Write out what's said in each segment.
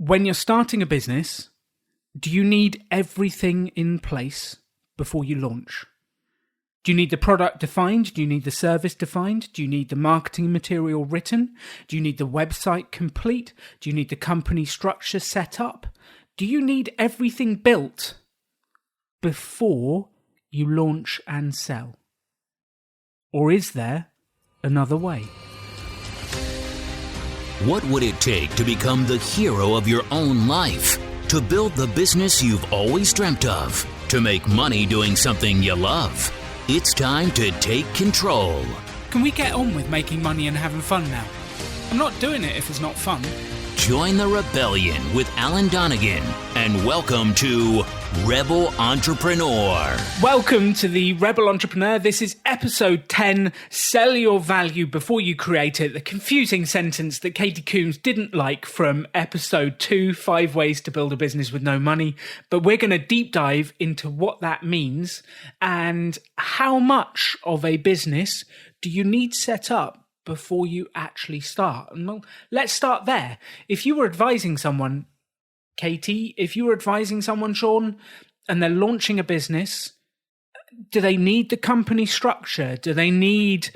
When you're starting a business, do you need everything in place before you launch? Do you need the product defined? Do you need the service defined? Do you need the marketing material written? Do you need the website complete? Do you need the company structure set up? Do you need everything built before you launch and sell? Or is there another way? What would it take to become the hero of your own life? To build the business you've always dreamt of? To make money doing something you love? It's time to take control. Can we get on with making money and having fun now? I'm not doing it if it's not fun. Join the rebellion with Alan Donegan and welcome to Rebel Entrepreneur. Welcome to the Rebel Entrepreneur. This is episode 10, Sell Your Value Before You Create It. The confusing sentence that Katie Coombes didn't like from episode 2, 5 Ways to Build a Business with No Money. But we're going to deep dive into what that means and how much of a business do you need set up before you actually start. And well, let's start there. If you were advising someone, Katie, if you were advising someone, Sean, and they're launching a business, do they need the company structure? Do they need,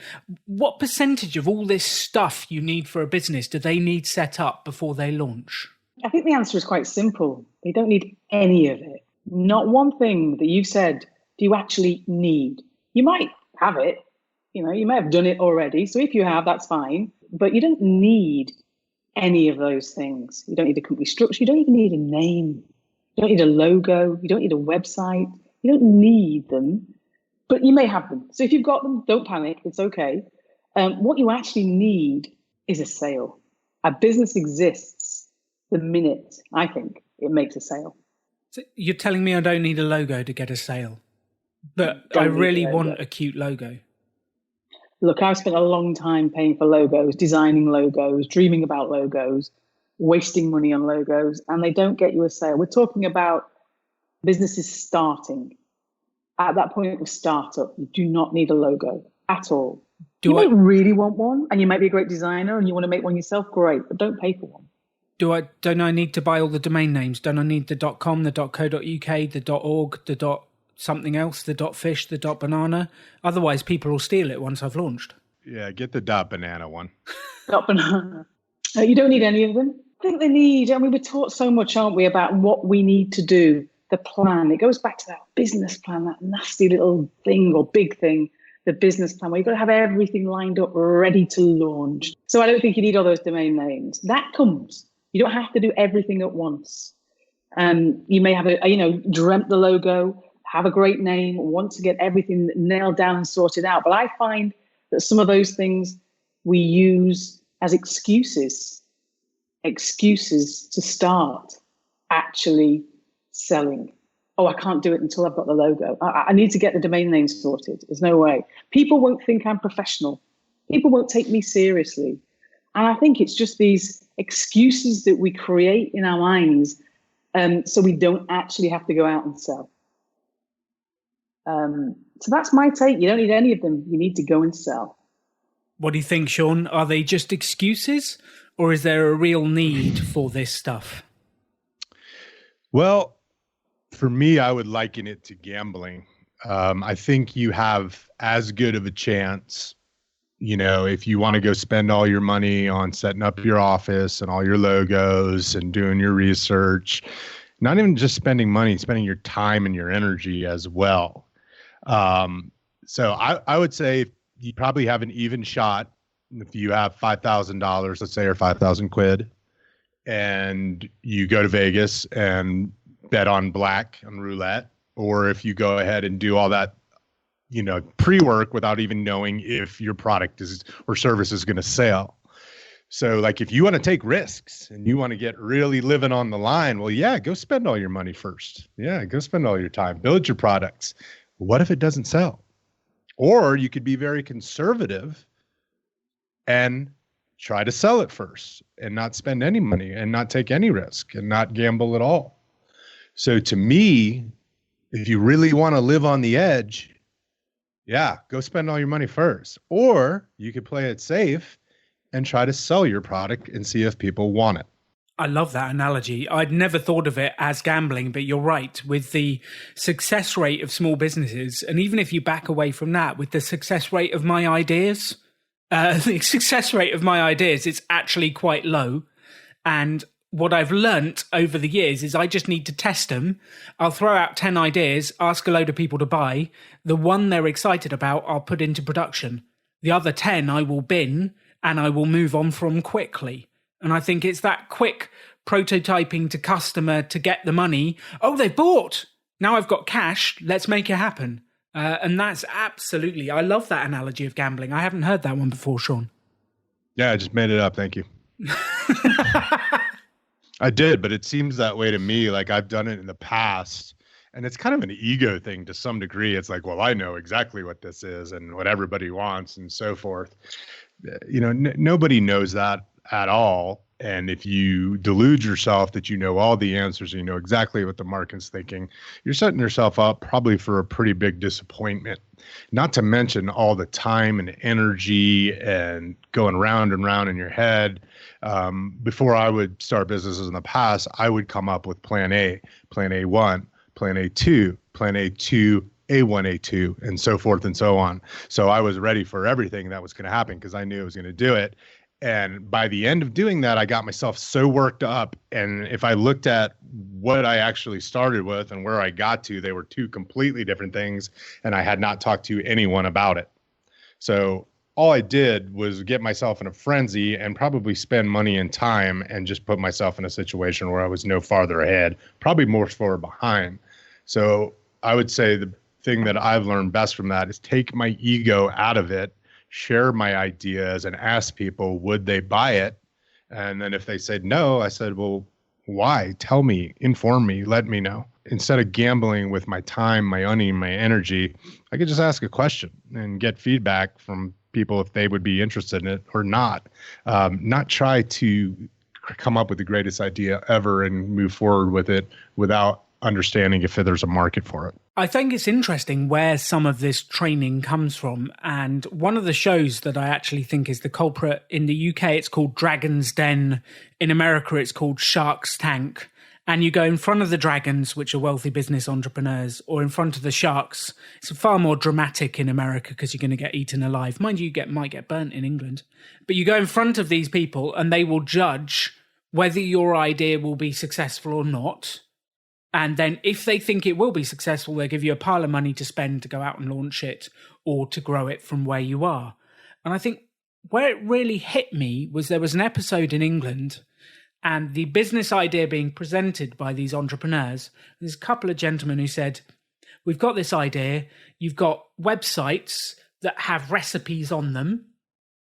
what percentage of all this stuff you need for a business do they need set up before they launch? I think the answer is quite simple. They don't need any of it. Not one thing that you've said do you actually need. You might have it. You may have done it already. So if you have, that's fine. But you don't need any of those things. You don't need a company structure. You don't even need a name. You don't need a logo. You don't need a website. You don't need them, but you may have them. So if you've got them, don't panic. It's okay. What you actually need is a sale. A business exists the minute, I think, it makes a sale. So you're telling me I don't need a logo to get a sale, but I really want a cute logo. Look, I've spent a long time paying for logos, designing logos, dreaming about logos, wasting money on logos, and they don't get you a sale. We're talking about businesses starting. At that point of startup, you do not need a logo at all. You might really want one, and you might be a great designer and you want to make one yourself, great, but don't pay for one. Don't I need to buy all the domain names? Don't I need the .com, the .co.uk, the .org, the something else, the .fish, the .banana? Otherwise, people will steal it once I've launched. Yeah, get the .banana one. .banana. You don't need any of them. I think they need, we're taught so much, aren't we, about what we need to do, the plan. It goes back to that business plan, that nasty little thing or big thing, the business plan, where you've got to have everything lined up, ready to launch. So I don't think you need all those domain names. That comes. You don't have to do everything at once. You may have dreamt the logo, have a great name, want to get everything nailed down and sorted out. But I find that some of those things we use as excuses to start actually selling. Oh, I can't do it until I've got the logo. I need to get the domain name sorted. There's no way. People won't think I'm professional. People won't take me seriously. And I think it's just these excuses that we create in our minds so we don't actually have to go out and sell. So that's my take. You don't need any of them. You need to go and sell. What do you think, Sean? Are they just excuses, or is there a real need for this stuff? Well, for me, I would liken it to gambling. I think you have as good of a chance, if you want to go spend all your money on setting up your office and all your logos and doing your research, not even just spending money, spending your time and your energy as well. So I would say you probably have an even shot if you have $5,000, let's say, or 5,000 quid, and you go to Vegas and bet on black on roulette, or if you go ahead and do all that, pre-work without even knowing if your product is or service is going to sell. So like if you want to take risks and you want to get really living on the line, well, yeah, go spend all your money first. Yeah, go spend all your time, build your products. What if it doesn't sell? Or you could be very conservative and try to sell it first and not spend any money and not take any risk and not gamble at all. So to me, if you really want to live on the edge, yeah, go spend all your money first. Or you could play it safe and try to sell your product and see if people want it. I love that analogy. I'd never thought of it as gambling, but you're right. With the success rate of small businesses, and even if you back away from that, with the success rate of my ideas, it's actually quite low. And what I've learnt over the years is I just need to test them. I'll throw out 10 ideas, ask a load of people to buy. The one they're excited about, I'll put into production. The other 10 I will bin and I will move on from quickly. And I think it's that quick prototyping to customer to get the money. Oh, they bought. Now I've got cash. Let's make it happen. And that's absolutely, I love that analogy of gambling. I haven't heard that one before, Sean. Yeah, I just made it up. Thank you. I did, but it seems that way to me. Like I've done it in the past, and it's kind of an ego thing to some degree. It's like, well, I know exactly what this is and what everybody wants and so forth. You know, nobody knows that at all. And if you delude yourself that you know all the answers and you know exactly what the market's thinking, you're setting yourself up probably for a pretty big disappointment. Not to mention all the time and energy and going round and round in your head. Before I would start businesses in the past, I would come up with plan A, plan A1, plan A2, plan A2, A1, A2, and so forth and so on. So I was ready for everything that was going to happen because I knew I was going to do it. And by the end of doing that, I got myself so worked up. And if I looked at what I actually started with and where I got to, they were two completely different things. And I had not talked to anyone about it. So all I did was get myself in a frenzy and probably spend money and time and just put myself in a situation where I was no farther ahead, probably more far behind. So I would say the thing that I've learned best from that is take my ego out of it, share my ideas, and ask people, would they buy it? And then if they said no, I said, well, why? Tell me, inform me, let me know. Instead of gambling with my time, my money, my energy, I could just ask a question and get feedback from people if they would be interested in it or not. Not try to come up with the greatest idea ever and move forward with it without understanding if there's a market for it. I think it's interesting where some of this training comes from. And one of the shows that I actually think is the culprit in the UK, it's called Dragon's Den. In America, it's called Shark's Tank. And you go in front of the dragons, which are wealthy business entrepreneurs, or in front of the sharks. It's far more dramatic in America because you're going to get eaten alive. Mind you, might get burnt in England. But you go in front of these people and they will judge whether your idea will be successful or not. And then if they think it will be successful, they'll give you a pile of money to spend to go out and launch it or to grow it from where you are. And I think where it really hit me was there was an episode in England and the business idea being presented by these entrepreneurs. There's a couple of gentlemen who said, we've got this idea. You've got websites that have recipes on them.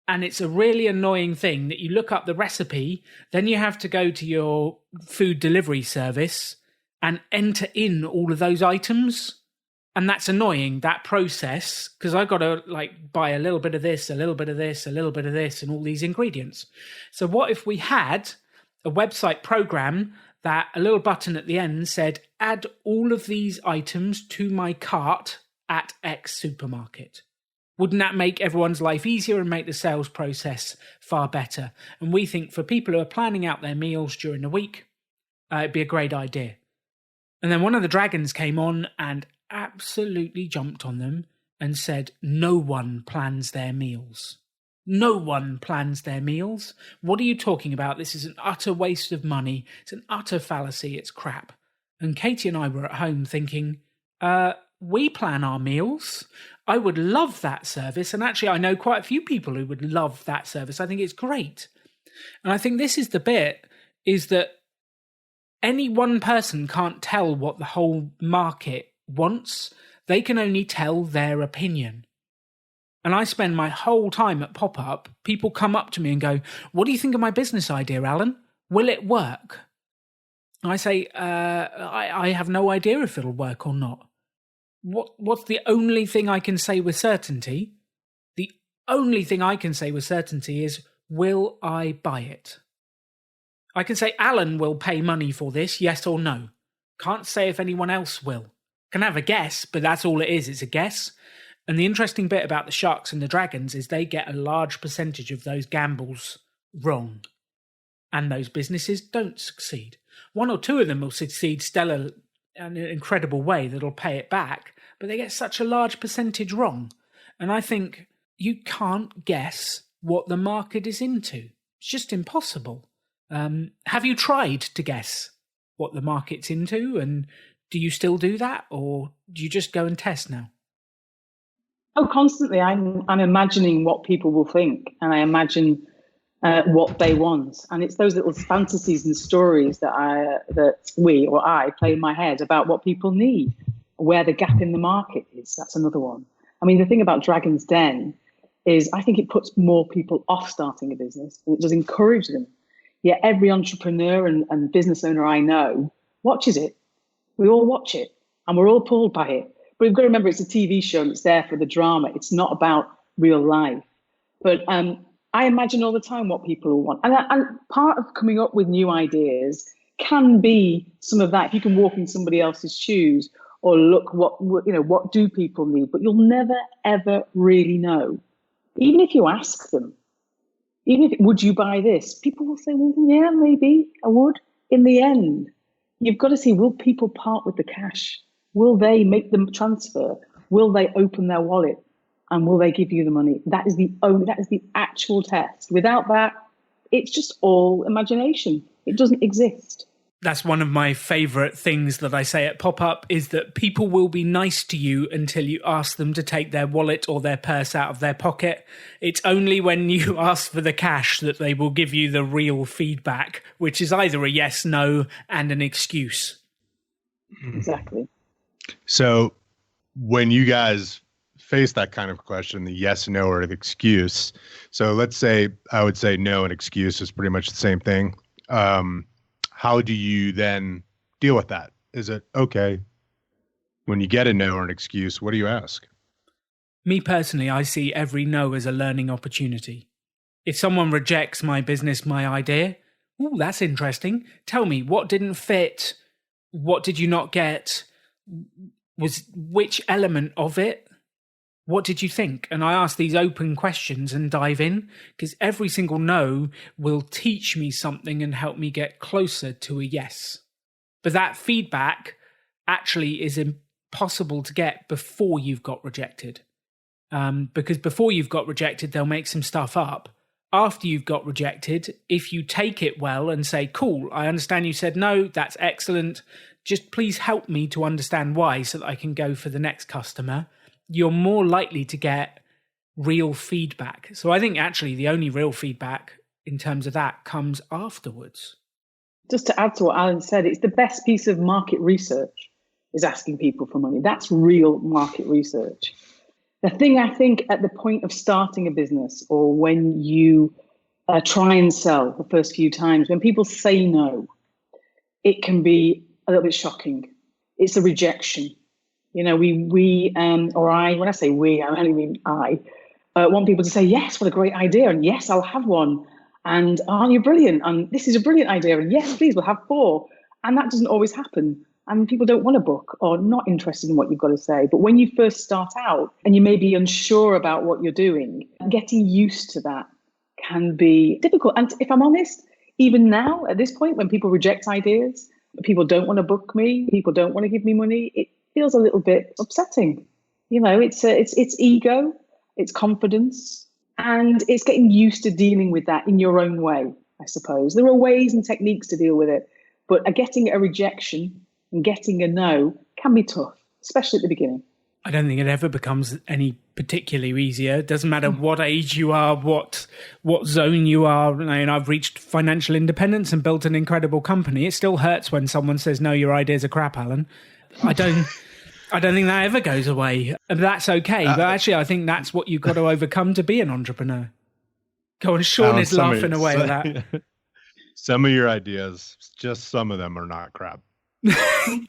And it's a really annoying thing that you look up the recipe, then you have to go to your food delivery service and enter in all of those items. And that's annoying, that process, because I've got to buy a little bit of this, a little bit of this, a little bit of this, and all these ingredients. So what if we had a website program that a little button at the end said, add all of these items to my cart at X supermarket? Wouldn't that make everyone's life easier and make the sales process far better? And we think for people who are planning out their meals during the week, it'd be a great idea. And then one of the dragons came on and absolutely jumped on them and said, no one plans their meals. No one plans their meals. What are you talking about? This is an utter waste of money. It's an utter fallacy. It's crap. And Katie and I were at home thinking, we plan our meals. I would love that service. And actually, I know quite a few people who would love that service. I think it's great. And I think this is the bit, is that any one person can't tell what the whole market wants. They can only tell their opinion. And I spend my whole time at Pop-Up, people come up to me and go, what do you think of my business idea, Alan? Will it work? And I say, I have no idea if it'll work or not. What's the only thing I can say with certainty? The only thing I can say with certainty is, will I buy it? I can say Alan will pay money for this, yes or no. Can't say if anyone else will. Can have a guess, but that's all it is. It's a guess. And the interesting bit about the sharks and the dragons is they get a large percentage of those gambles wrong. and those businesses don't succeed. One or two of them will succeed stellar in an incredible way that'll pay it back, but they get such a large percentage wrong. And I think you can't guess what the market is into. It's just impossible. Have you tried to guess what the market's into, and do you still do that, or do you just go and test now? Oh, constantly. I'm imagining what people will think, and I imagine what they want, and it's those little fantasies and stories that I play in my head about what people need, where the gap in the market is. That's another one. I mean, the thing about Dragon's Den is I think it puts more people off starting a business, and it does encourage them. Yet every entrepreneur and business owner I know watches it. We all watch it, and we're all pulled by it. But we've got to remember it's a TV show, and it's there for the drama. It's not about real life. But I imagine all the time what people will want. And part of coming up with new ideas can be some of that. If you can walk in somebody else's shoes or look what do people need, but you'll never, ever really know. Even if you ask them, would you buy this? People will say, well, yeah, maybe I would. In the end, you've got to see, will people part with the cash? Will they make the transfer? Will they open their wallet? And will they give you the money? That is the actual test. Without that, it's just all imagination. It doesn't exist. That's one of my favourite things that I say at Pop-Up, is that people will be nice to you until you ask them to take their wallet or their purse out of their pocket. It's only when you ask for the cash that they will give you the real feedback, which is either a yes, no, and an excuse. Exactly. So when you guys face that kind of question, the yes, no, or the excuse, so let's say I would say no and excuse is pretty much the same thing. How do you then deal with that? Is it okay when you get a no or an excuse? What do you ask? Me personally, I see every no as a learning opportunity. If someone rejects my business, my idea, oh, that's interesting. Tell me, what didn't fit? What did you not get? Which element of it? What did you think? And I ask these open questions and dive in, because every single no will teach me something and help me get closer to a yes. But that feedback actually is impossible to get before you've got rejected. Because before you've got rejected, they'll make some stuff up. After you've got rejected, if you take it well and say, cool, I understand you said no, that's excellent. Just please help me to understand why so that I can go for the next customer. You're more likely to get real feedback. So I think actually the only real feedback in terms of that comes afterwards. Just to add to what Alan said, it's the best piece of market research is asking people for money. That's real market research. The thing I think at the point of starting a business, or when you try and sell the first few times, when people say no, it can be a little bit shocking. It's a rejection. You know, when I say we, I only mean I want people to say, yes, what a great idea. And yes, I'll have one. And aren't you brilliant? And this is a brilliant idea. And yes, please, we'll have 4. And that doesn't always happen. And people don't want a book or not interested in what you've got to say. But when you first start out and you may be unsure about what you're doing, getting used to that can be difficult. And if I'm honest, even now at this point, when people reject ideas, people don't want to book me, people don't want to give me money, it feels a little bit upsetting. You know, it's ego, it's confidence, and it's getting used to dealing with that in your own way, I suppose. There are ways and techniques to deal with it, but getting a rejection and getting a no can be tough, especially at the beginning. I don't think it ever becomes any particularly easier. It doesn't matter what age you are, what zone you are. And I've reached financial independence and built an incredible company. It still hurts when someone says, no, your ideas are crap, Alan. I don't think that ever goes away. And that's okay. But actually, I think that's what you've got to overcome to be an entrepreneur. Go on, Sean is laughing away at that. Some of your ideas, just some of them are not crap.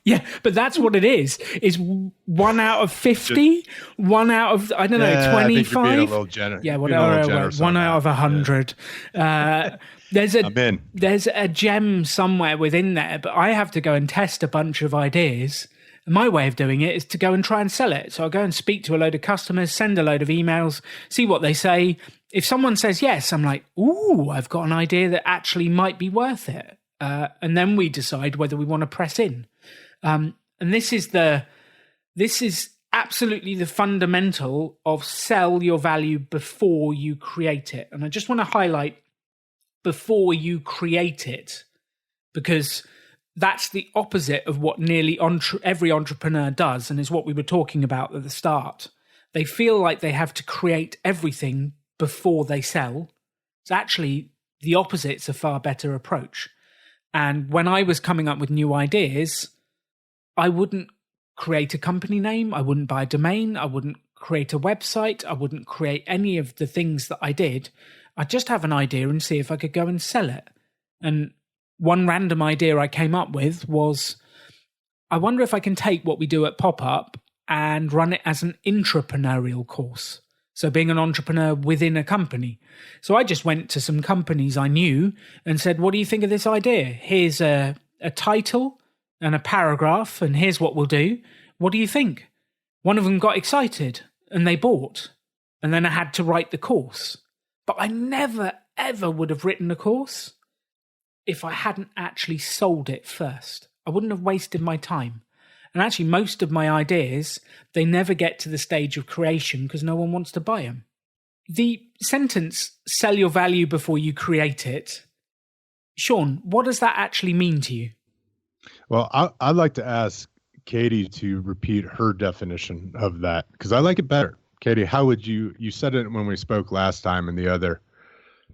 Yeah, but that's what it is 1 out of 50, 1 out of, I don't know, 25. I think you're being a little yeah, whatever, 1 out of 100. Yeah. There's a gem somewhere within there, but I have to go and test a bunch of ideas And my way of doing it is to go and try and sell it. So I go and speak to a load of customers, send a load of emails, see what they say. If someone says yes, I'm like, ooh, I've got an idea that actually might be worth it. And then we decide whether we want to press in. And this is absolutely the fundamental of sell your value before you create it. And I just want to highlight before you create it, because that's the opposite of what nearly every entrepreneur does, and is what we were talking about at the start. They feel like they have to create everything before they sell. It's actually the opposite. It's a far better approach. And when I was coming up with new ideas, I wouldn't create a company name, I wouldn't buy a domain, I wouldn't create a website, I wouldn't create any of the things that I did. I'd just have an idea and see if I could go and sell it. And one random idea I came up with was, I wonder if I can take what we do at Pop-Up and run it as an intrapreneurial course. So being an entrepreneur within a company. So I just went to some companies I knew and said, what do you think of this idea? Here's a title and a paragraph, and here's what we'll do. What do you think? One of them got excited and they bought. And then I had to write the course. But I never, ever would have written a course if I hadn't actually sold it first. I wouldn't have wasted my time. And actually, most of my ideas, they never get to the stage of creation because no one wants to buy them. The sentence, sell your value before you create it. Sean, what does that actually mean to you? Well, I'd like to ask Katie to repeat her definition of that, because I like it better. Katie, how would you said it when we spoke last time in the other,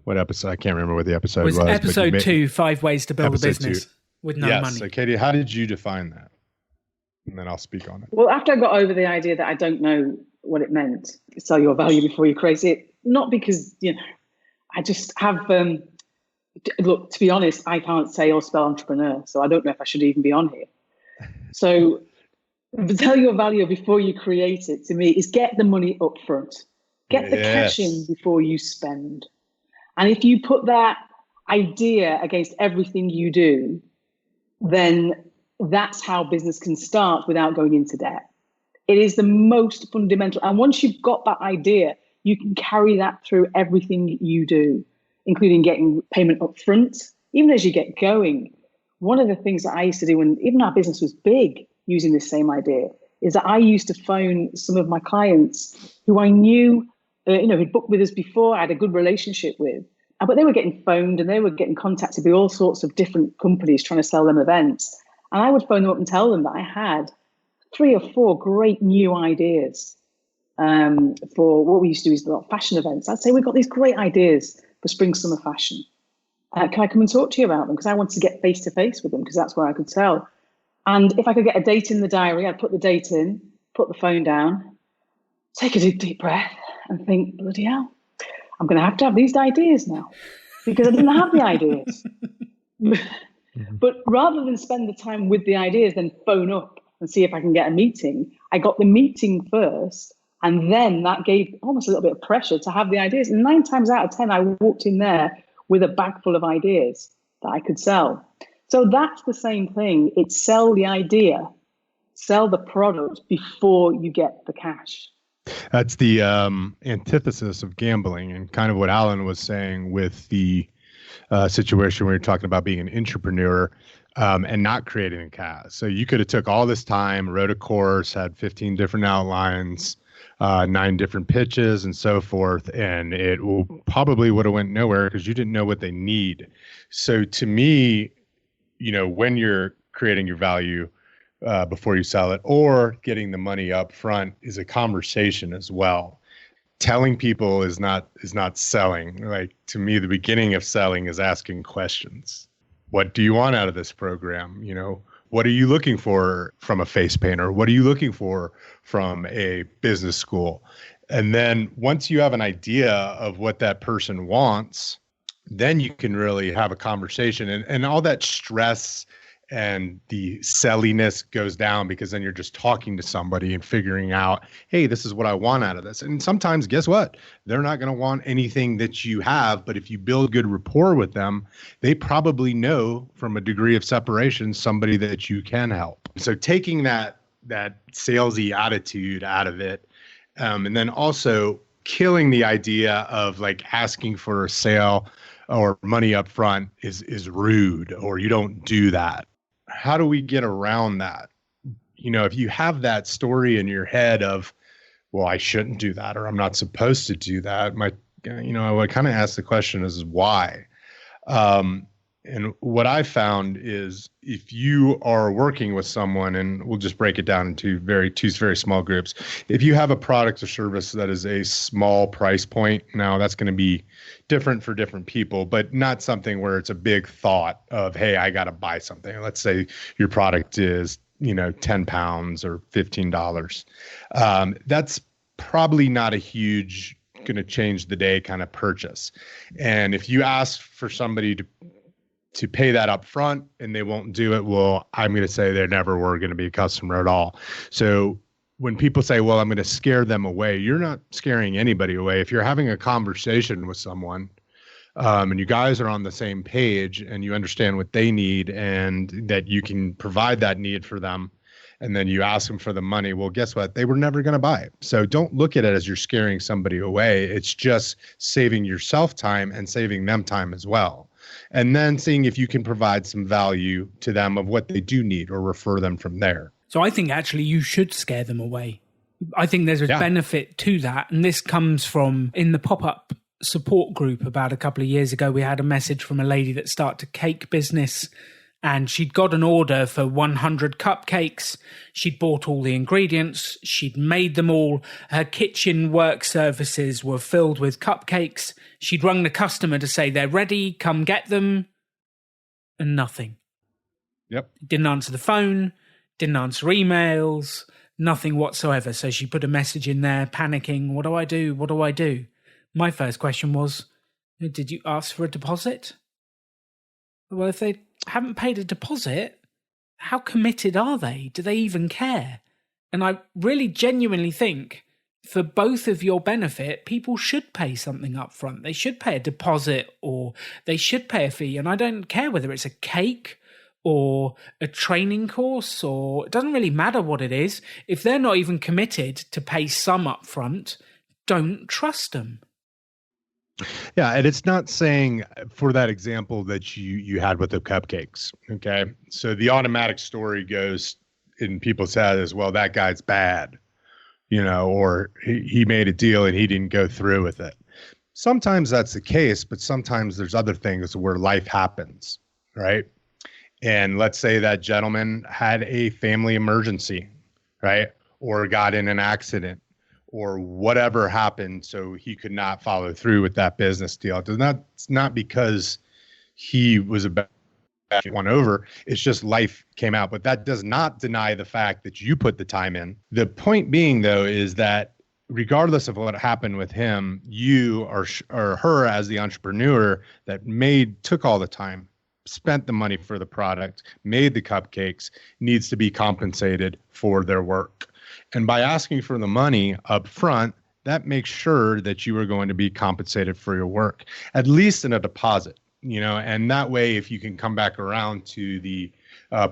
what episode? I can't remember what the episode was. Episode 2, 5 Ways to Build a Business with no money. So Katie, how did you define that? And then I'll speak on it. Well, after I got over the idea that I don't know what it meant, sell your value before you create it, not because, I just have, look, to be honest, I can't say or spell entrepreneur, so I don't know if I should even be on here. So sell your value before you create it, to me, is get the money up front. Get the cash in before you spend. And if you put that idea against everything you do, then that's how business can start without going into debt. It is the most fundamental. And once you've got that idea, you can carry that through everything you do, including getting payment up front, even as you get going. One of the things that I used to do when even our business was big, using this same idea, is that I used to phone some of my clients who I knew, who'd booked with us before, I had a good relationship with, but they were getting phoned and they were getting contacted by all sorts of different companies trying to sell them events. And I would phone them up and tell them that I had 3 or 4 great new ideas for what we used to do is a lot of fashion events. I'd say, we've got these great ideas for spring, summer fashion. Can I come and talk to you about them? Because I wanted to get face to face with them, because that's where I could sell. And if I could get a date in the diary, I'd put the date in, put the phone down, take a deep breath and think, bloody hell, I'm going to have these ideas now, because I didn't have the ideas. But rather than spend the time with the ideas, then phone up and see if I can get a meeting, I got the meeting first. And then that gave almost a little bit of pressure to have the ideas. And 9 times out of 10, I walked in there with a bag full of ideas that I could sell. So that's the same thing. It's sell the idea, sell the product before you get the cash. That's the antithesis of gambling, and kind of what Alan was saying with the situation where you're talking about being an entrepreneur and not creating a cash. So you could have took all this time, wrote a course, had 15 different outlines, 9 different pitches and so forth, and it probably would have went nowhere because you didn't know what they need. So to me, when you're creating your value before you sell it, or getting the money up front, is a conversation as well. Telling people is not selling. Like, to me, the beginning of selling is asking questions. What do you want out of this program? What are you looking for from a face painter? What are you looking for from a business school? And then once you have an idea of what that person wants, then you can really have a conversation, and all that stress and the selliness goes down, because then you're just talking to somebody and figuring out, hey, this is what I want out of this. And sometimes, guess what? They're not going to want anything that you have, but if you build good rapport with them, they probably know from a degree of separation somebody that you can help. So taking that that salesy attitude out of it. And then also killing the idea of like asking for a sale or money up front is rude, or you don't do that. How do we get around that? You know, if you have that story in your head of, well, I shouldn't do that, or I'm not supposed to do that, I would kind of ask the question is why? And what I found is if you are working with someone, and we'll just break it down into two very small groups. If you have a product or service that is a small price point, now that's going to be different for different people, but not something where it's a big thought of, hey, I got to buy something. Let's say your product is, 10 pounds or $15. That's probably not a huge going to change the day kind of purchase. And if you ask for somebody to pay that up front and they won't do it, well, I'm going to say they never were going to be a customer at all. So when people say, well, I'm going to scare them away, you're not scaring anybody away. If you're having a conversation with someone and you guys are on the same page and you understand what they need and that you can provide that need for them, and then you ask them for the money, well, guess what? They were never going to buy it. So don't look at it as you're scaring somebody away. It's just saving yourself time and saving them time as well. And then seeing if you can provide some value to them of what they do need or refer them from there. So I think actually you should scare them away. I think there's a benefit to that. And this comes from in the pop-up support group about a couple of years ago, we had a message from a lady that started a cake business. And she'd got an order for 100 cupcakes. She'd bought all the ingredients. She'd made them all. Her kitchen work services were filled with cupcakes. She'd rung the customer to say they're ready, come get them. And nothing. Yep. Didn't answer the phone, didn't answer emails, nothing whatsoever. So she put a message in there, panicking. What do I do? What do I do? My first question was, did you ask for a deposit? Well, if they haven't paid a deposit, how committed are they? Do they even care? And I really genuinely think for both of your benefit, people should pay something up front. They should pay a deposit or they should pay a fee. And I don't care whether it's a cake or a training course, or it doesn't really matter what it is. If they're not even committed to pay some up front, don't trust them. Yeah, and it's not saying for that example that you had with the cupcakes, okay? So the automatic story goes in people's head as, well, that guy's bad, or he made a deal and he didn't go through with it. Sometimes that's the case, but sometimes there's other things where life happens, right? And let's say that gentleman had a family emergency, right? Or got in an accident, or whatever happened, so he could not follow through with that business deal. It's not because he was a bad one over. It's just life came out. But that does not deny the fact that you put the time in. The point being, though, is that regardless of what happened with him, you or her as the entrepreneur that took all the time, spent the money for the product, made the cupcakes, needs to be compensated for their work. And by asking for the money up front, that makes sure that you are going to be compensated for your work, at least in a deposit, and that way, if you can come back around to the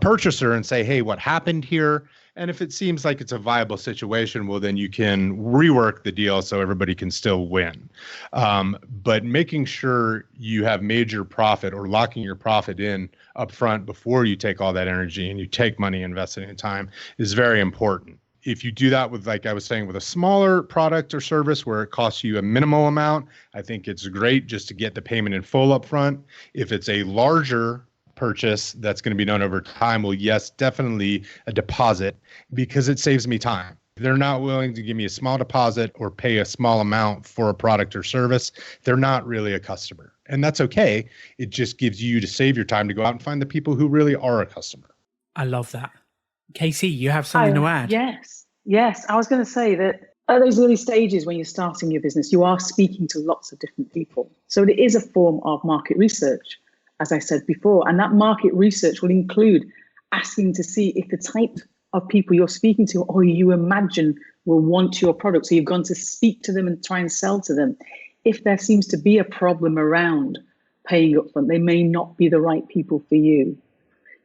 purchaser and say, hey, what happened here? And if it seems like it's a viable situation, well, then you can rework the deal so everybody can still win. But making sure you have made your profit or locking your profit in up front before you take all that energy and you take money invested in time is very important. If you do that with, like I was saying, with a smaller product or service where it costs you a minimal amount, I think it's great just to get the payment in full up front. If it's a larger purchase that's going to be done over time, well, yes, definitely a deposit, because it saves me time. If they're not willing to give me a small deposit or pay a small amount for a product or service, they're not really a customer. And that's okay. It just gives you to save your time to go out and find the people who really are a customer. I love that. Casey, you have something to add? Yes. I was going to say that at those early stages when you're starting your business, you are speaking to lots of different people. So it is a form of market research, as I said before. And that market research will include asking to see if the type of people you're speaking to or you imagine will want your product. So you've gone to speak to them and try and sell to them. If there seems to be a problem around paying up front, they may not be the right people for you.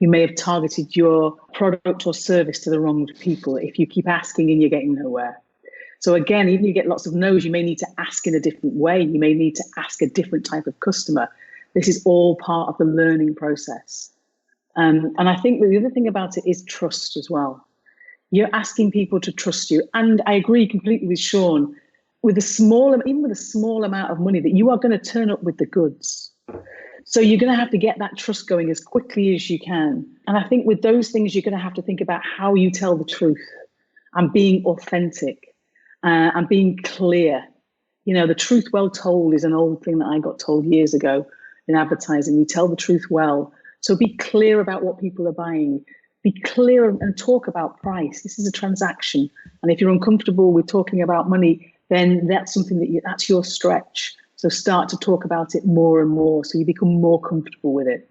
You may have targeted your product or service to the wrong people if you keep asking and you're getting nowhere. So again, even if you get lots of no's, you may need to ask in a different way. You may need to ask a different type of customer. This is all part of the learning process. And I think that the other thing about it is trust as well. You're asking people to trust you. And I agree completely with Sean, with even with a small amount of money, that you are going to turn up with the goods. So you're going to have to get that trust going as quickly as you can. And I think with those things, you're going to have to think about how you tell the truth and being authentic and being clear. You know, the truth well told is an old thing that I got told years ago in advertising. You tell the truth well. So be clear about what people are buying. Be clear and talk about price. This is a transaction. And if you're uncomfortable with talking about money, then that's something that's your stretch. So start to talk about it more and more so you become more comfortable with it.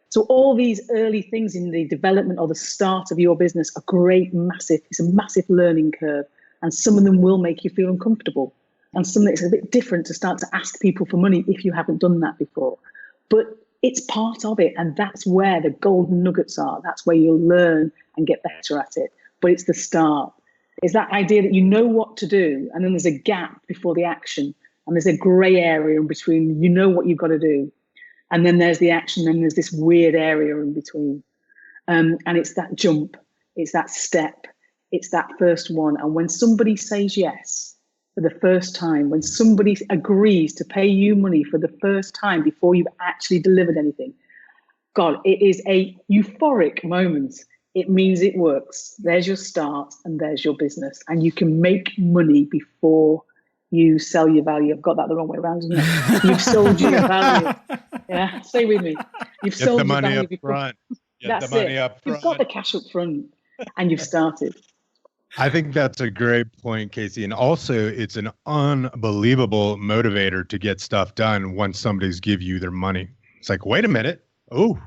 So all these early things in the development or the start of your business are it's a massive learning curve. And some of them will make you feel uncomfortable. And some it's a bit different to start to ask people for money if you haven't done that before. But it's part of it. And that's where the golden nuggets are. That's where you'll learn and get better at it. But it's the start. It's that idea that you know what to do. And then there's a gap before the action. And there's a gray area in between, you know what you've got to do. And then there's the action, and there's this weird area in between. And it's that jump, it's that step, it's that first one. And when somebody says yes for the first time, when somebody agrees to pay you money for the first time before you've actually delivered anything, God, it is a euphoric moment. It means it works. There's your start and there's your business. And you can make money before you sell your value. I've got that the wrong way around, isn't it? You've sold your value. Yeah, stay with me. You've sold your value before. That's it. You've got the cash up front and you've started. I think that's a great point, Casey. And also, it's an unbelievable motivator to get stuff done once somebody's give you their money. It's like, wait a minute. Oh,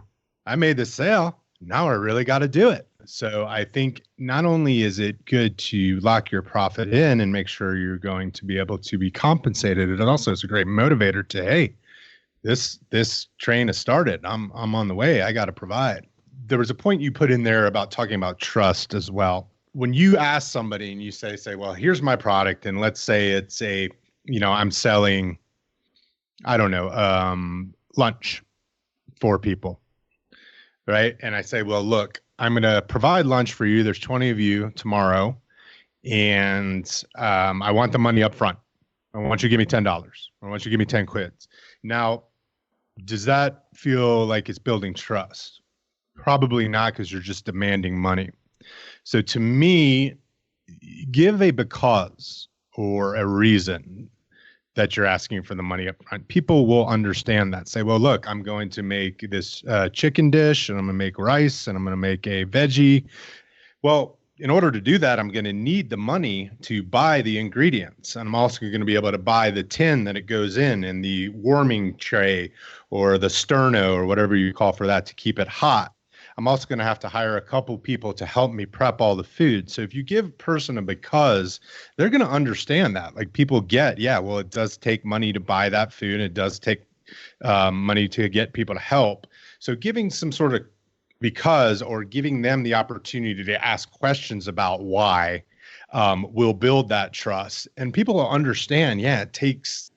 I made the sale. Now I really got to do it. So I think not only is it good to lock your profit in and make sure you're going to be able to be compensated, it also is a great motivator to, hey, this train has started. I'm on the way. I got to provide. There was a point you put in there about talking about trust as well. When you ask somebody and you say, well, here's my product, and let's say it's I'm selling, I don't know, lunch for people, right? And I say, well, look, I'm going to provide lunch for you. There's 20 of you tomorrow, and I want the money up front. I want you to give me $10. I want you to give me 10 quids. Now, does that feel like it's building trust? Probably not, because you're just demanding money. So to me, give a because or a reason that you're asking for the money up front. People will understand that. Say, well, look, I'm going to make this chicken dish, and I'm going to make rice, and I'm going to make a veggie. Well, in order to do that, I'm going to need the money to buy the ingredients. And I'm also going to be able to buy the tin that it goes in, and the warming tray or the sterno or whatever you call for that to keep it hot. I'm also going to have to hire a couple people to help me prep all the food. So if you give a person a because, they're going to understand that. Like, people get, well, it does take money to buy that food. It does take money to get people to help. So giving some sort of because, or giving them the opportunity to ask questions about why, will build that trust. And people will understand, it takes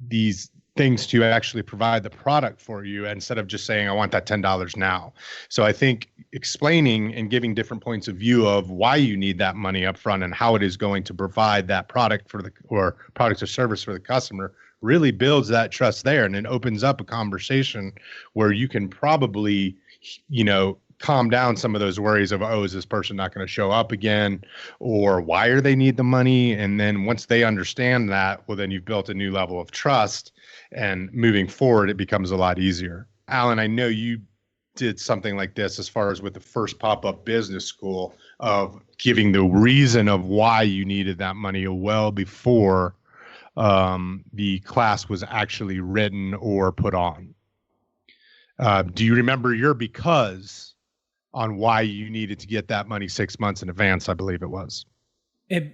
these things to actually provide the product for you, instead of just saying, I want that $10 now. So I think explaining and giving different points of view of why you need that money up front and how it is going to provide that product or product or service for the customer really builds that trust there. And it opens up a conversation where you can probably, calm down some of those worries of, is this person not going to show up again? Or why are they need the money? And then once they understand that, well, then you've built a new level of trust, and moving forward, it becomes a lot easier. Alan, I know you did something like this as far as with the first pop-up business school, of giving the reason of why you needed that money well before the class was actually written or put on. Do you remember your because on why you needed to get that money 6 months in advance? I believe it was.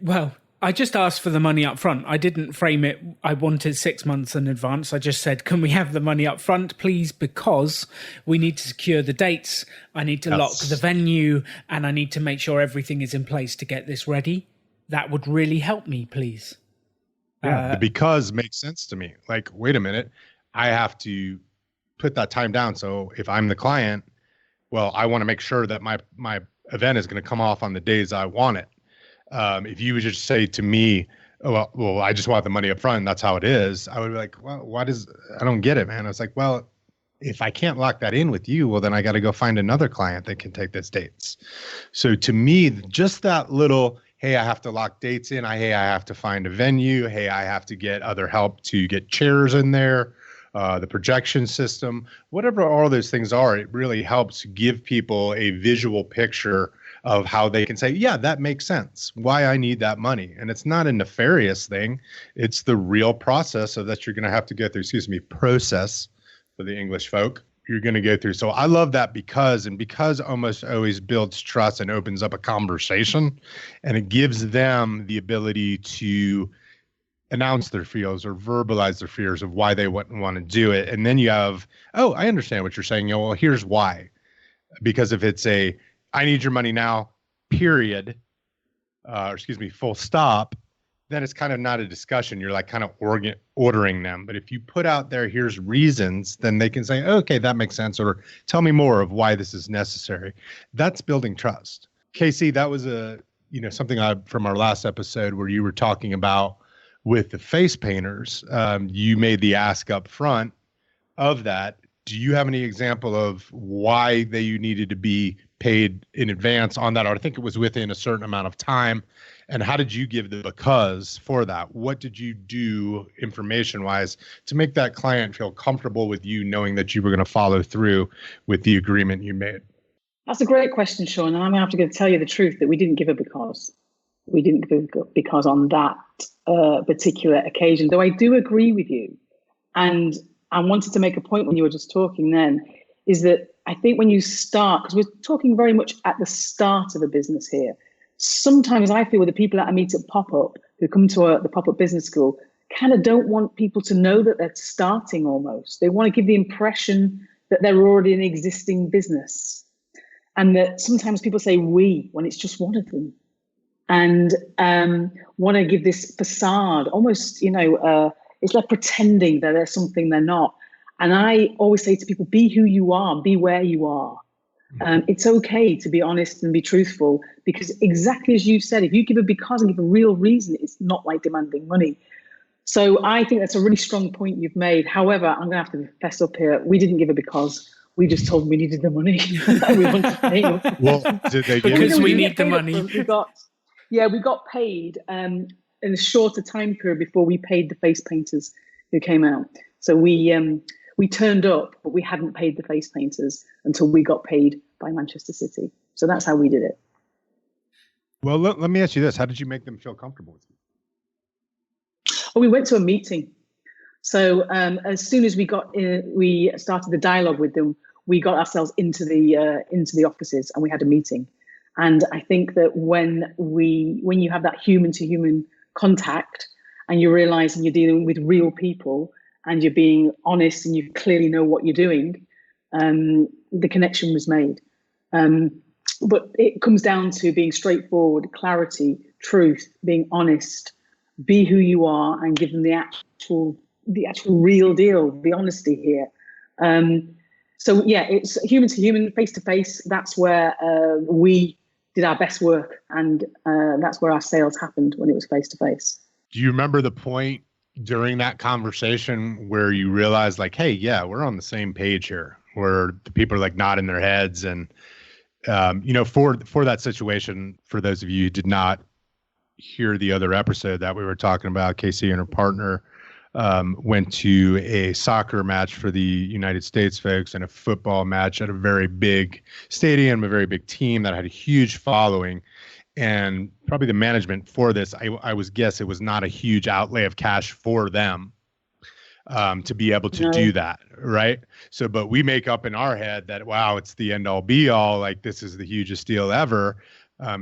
Well, I just asked for the money up front. I didn't frame it. I wanted 6 months in advance. I just said, can we have the money up front, please? Because we need to secure the dates. I need to lock the venue, and I need to make sure everything is in place to get this ready. That would really help me, please. Yeah, the because makes sense to me. Like, wait a minute, I have to put that time down. So if I'm the client, well, I want to make sure that my event is going to come off on the days I want it. If you would just say to me, oh, well, I just want the money up front, and that's how it is, I would be like, well, I don't get it, man. I was like, well, if I can't lock that in with you, well, then I got to go find another client that can take those dates. So to me, just that little, hey, I have to lock dates in. Hey, I have to find a venue. Hey, I have to get other help to get chairs in there, the projection system, whatever all those things are, it really helps give people a visual picture of how they can say, yeah, that makes sense, why I need that money. And it's not a nefarious thing. It's the real process of that you're going to have to go through, process for the English folk, you're going to go through. So I love that because almost always builds trust and opens up a conversation, and it gives them the ability to announce their fears or verbalize their fears of why they wouldn't want to do it. And then you have, oh, I understand what you're saying. Well, here's why. Because if it's I need your money now, period, full stop, then it's kind of not a discussion. You're like kind of ordering them. But if you put out there, here's reasons, then they can say, okay, that makes sense. Or tell me more of why this is necessary. That's building trust. Casey, that was something from our last episode where you were talking about with the face painters. You made the ask up front of that. Do you have any example of why you needed to be paid in advance on that? Or I think it was within a certain amount of time. And how did you give the because for that? What did you do information-wise to make that client feel comfortable with you knowing that you were going to follow through with the agreement you made? That's a great question, Sean. And I'm going to have to tell you the truth that we didn't give a because. We didn't give a because on that particular occasion, though I do agree with you. And I wanted to make a point when you were just talking then, is that I think when you start, because we're talking very much at the start of a business here, sometimes I feel with the people that I meet at Pop-Up who come to the Pop-Up Business School kind of don't want people to know that they're starting almost. They want to give the impression that they're already an existing business. And that sometimes people say we when it's just one of them. And want to give this facade, almost, it's like pretending that they're something they're not. And I always say to people, be who you are, be where you are. It's okay to be honest and be truthful, because exactly as you said, if you give a because and give a real reason, it's not like demanding money. So I think that's a really strong point you've made. However, I'm going to have to fess up here. We didn't give a because. We just told them we needed the money. We wanted to pay them. Well, did they give because we need the money. We got paid in a shorter time period before we paid the face painters who came out. So we turned up, but we hadn't paid the face painters until we got paid by Manchester City. So that's how we did it. Well, let me ask you this. How did you make them feel comfortable with you? Well, we went to a meeting. So as soon as we started the dialogue with them, we got ourselves into the offices and we had a meeting. And I think that when you have that human to human contact and you're realizing you're dealing with real people and you're being honest and you clearly know what you're doing, the connection was made. But it comes down to being straightforward, clarity, truth, being honest, be who you are and give them the actual real deal, the honesty here. So yeah, it's human to human, face to face. That's where we did our best work, and that's where our sales happened, when it was face to face. Do you remember the point during that conversation where you realized like, hey, yeah, we're on the same page here, where the people are like nodding their heads and, for that situation, for those of you who did not hear the other episode that we were talking about, Casey and her partner went to a soccer match for the United States folks and a football match at a very big stadium, a very big team that had a huge following. And probably the management for this, I was guess it was not a huge outlay of cash for them to be able to do that, right? So, but we make up in our head that, wow, it's the end all be all, like this is the hugest deal ever.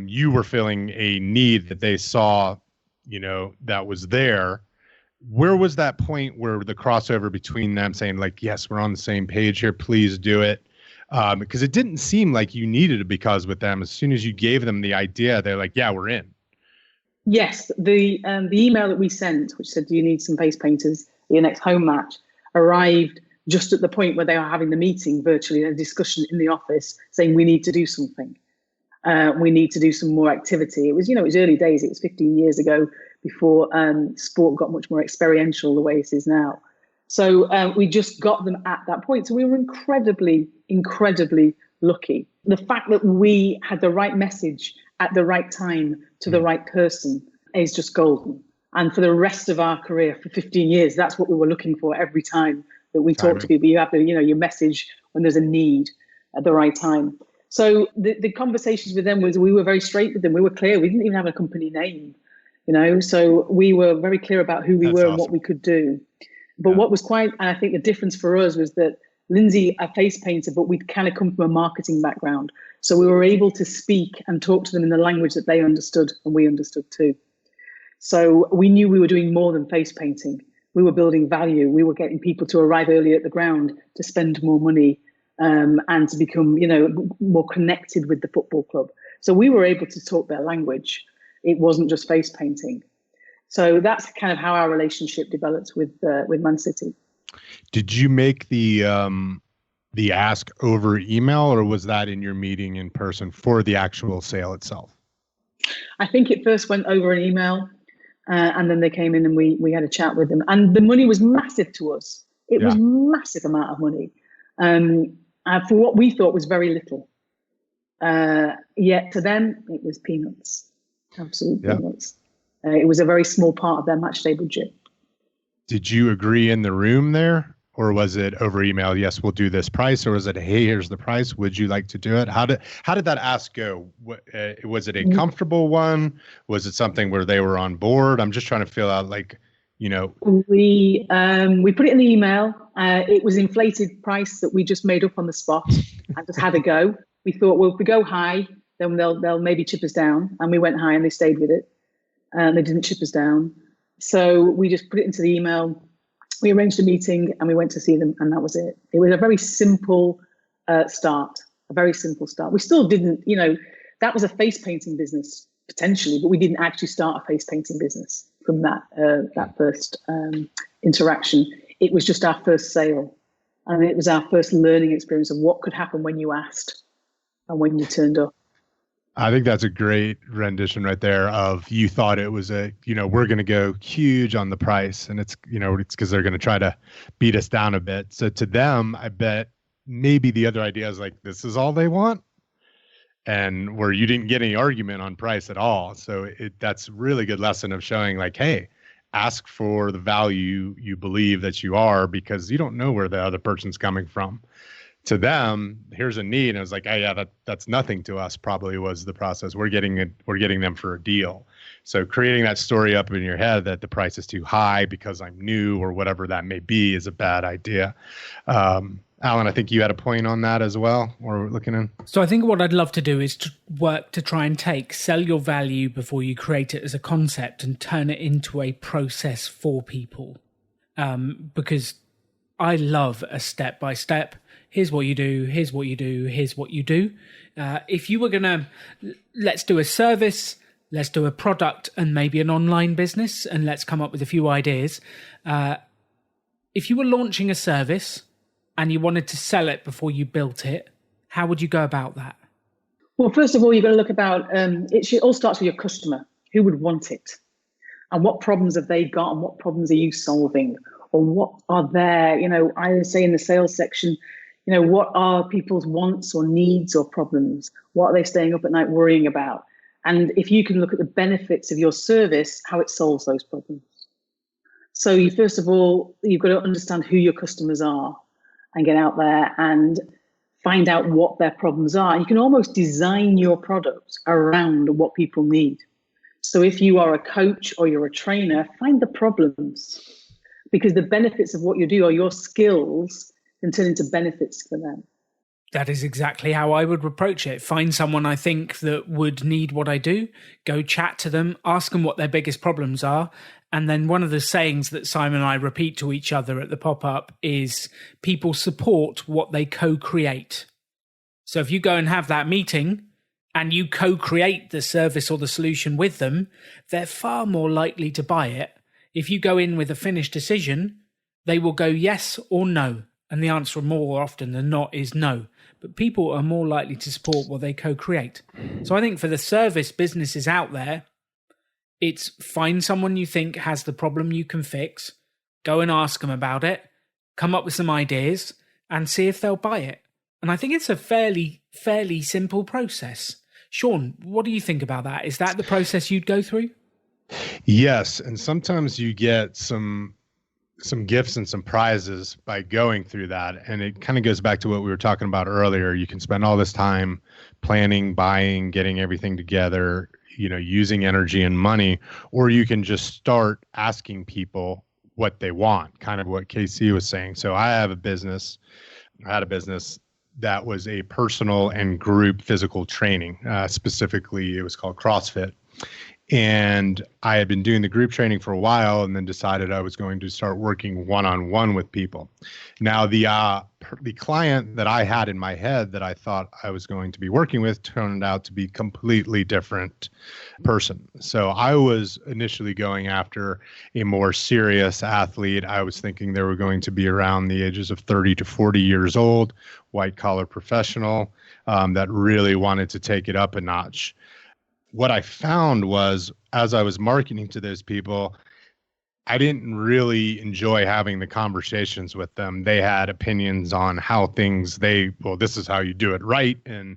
You were filling a need that they saw that was there. Where was that point where the crossover between them saying like, yes, we're on the same page here, please do it? Because it didn't seem like you needed a because with them. As soon as you gave them the idea, they're like, yeah, we're in. Yes, the email that we sent, which said, do you need some face painters at your next home match, arrived just at the point where they were having the meeting virtually, a discussion in the office saying we need to do something. We need to do some more activity. It was, it was early days. It was 15 years ago before sport got much more experiential the way it is now. So we just got them at that point. So we were incredibly, incredibly lucky. The fact that we had the right message at the right time to the right person is just golden. And for the rest of our career, for 15 years, that's what we were looking for every time that we talk to people. You have your message when there's a need at the right time. So the conversations with them was, we were very straight with them. We were clear. We didn't even have a company name, so we were very clear about who we were and what we could do. But what was and I think the difference for us was that Lindsay, a face painter, but we'd kind of come from a marketing background. So we were able to speak and talk to them in the language that they understood and we understood too. So we knew we were doing more than face painting. We were building value. We were getting people to arrive early at the ground, to spend more money, and to become, more connected with the football club. So we were able to talk their language. It wasn't just face painting. So that's kind of how our relationship developed with Man City. Did you make the ask over email, or was that in your meeting in person for the actual sale itself? I think it first went over an email, and then they came in and we had a chat with them. And the money was massive to us. It was massive amount of money. For what we thought was very little. Yet to them, it was peanuts. Absolute peanuts. It was a very small part of their match day budget. Did you agree in the room there, or was it over email? Yes, we'll do this price, or was it, hey, here's the price. Would you like to do it? How did that ask go? Was it a comfortable one? Was it something where they were on board? I'm just trying to feel out, We put it in the email. It was inflated price that we just made up on the spot and just had a go. We thought, well, if we go high, then they'll maybe chip us down. And we went high and they stayed with it. And they didn't chip us down. So we just put it into the email. We arranged a meeting and we went to see them, and that was it. It was a very simple start, a very simple start. We still didn't, that was a face painting business potentially, but we didn't actually start a face painting business from that first interaction. It was just our first sale, and it was our first learning experience of what could happen when you asked and when you turned up. I think that's a great rendition right there of, you thought it was we're going to go huge on the price, and it's because they're going to try to beat us down a bit. So to them, I bet maybe the other idea is like, this is all they want, and where you didn't get any argument on price at all. So that's a really good lesson of showing like, hey, ask for the value you believe that you are, because you don't know where the other person's coming from. To them, here's a need, and it was like, oh yeah, that's nothing to us. Probably was the process. We're getting them for a deal. So creating that story up in your head that the price is too high because I'm new or whatever that may be is a bad idea. Alan, I think you had a point on that as well, or looking in. So I think what I'd love to do is to work to try and sell your value before you create it as a concept and turn it into a process for people. Because I love a step-by-step. Here's what you do, here's what you do, here's what you do. If you were going to, let's do a service, let's do a product and maybe an online business, and let's come up with a few ideas. If you were launching a service and you wanted to sell it before you built it, how would you go about that? Well, first of all, you've got to look about, it all starts with your customer. Who would want it? And what problems have they got, and what problems are you solving? Or what are there, I say in the sales section, what are people's wants or needs or problems? What are they staying up at night worrying about? And if you can look at the benefits of your service, how it solves those problems. So first of all, you've got to understand who your customers are and get out there and find out what their problems are. You can almost design your product around what people need. So if you are a coach or you're a trainer, find the problems, because the benefits of what you do or your skills can turn into benefits for them. That is exactly how I would approach it. Find someone I think that would need what I do, go chat to them, ask them what their biggest problems are. And then one of the sayings that Simon and I repeat to each other at the pop-up is people support what they co-create. So if you go and have that meeting and you co-create the service or the solution with them, they're far more likely to buy it. If you go in with a finished decision, they will go yes or no. And the answer more often than not is no. But people are more likely to support what they co-create. So I think for the service businesses out there, it's find someone you think has the problem you can fix, go and ask them about it, come up with some ideas, and see if they'll buy it. And I think it's a fairly simple process. Sean, what do you think about that? Is that the process you'd go through? Yes, and sometimes you get some gifts and some prizes by going through that. And it kind of goes back to what we were talking about earlier. You can spend all this time planning, buying, getting everything together, using energy and money, or you can just start asking people what they want, kind of what KC was saying. So I had a business that was a personal and group physical training. Specifically, it was called CrossFit. And I had been doing the group training for a while and then decided I was going to start working one-on-one with people. Now, the client that I had in my head that I thought I was going to be working with turned out to be a completely different person. So I was initially going after a more serious athlete. I was thinking they were going to be around the ages of 30 to 40 years old, white-collar professional that really wanted to take it up a notch. What I found was, as I was marketing to those people, I didn't really enjoy having the conversations with them. They had opinions on how this is how you do it right. And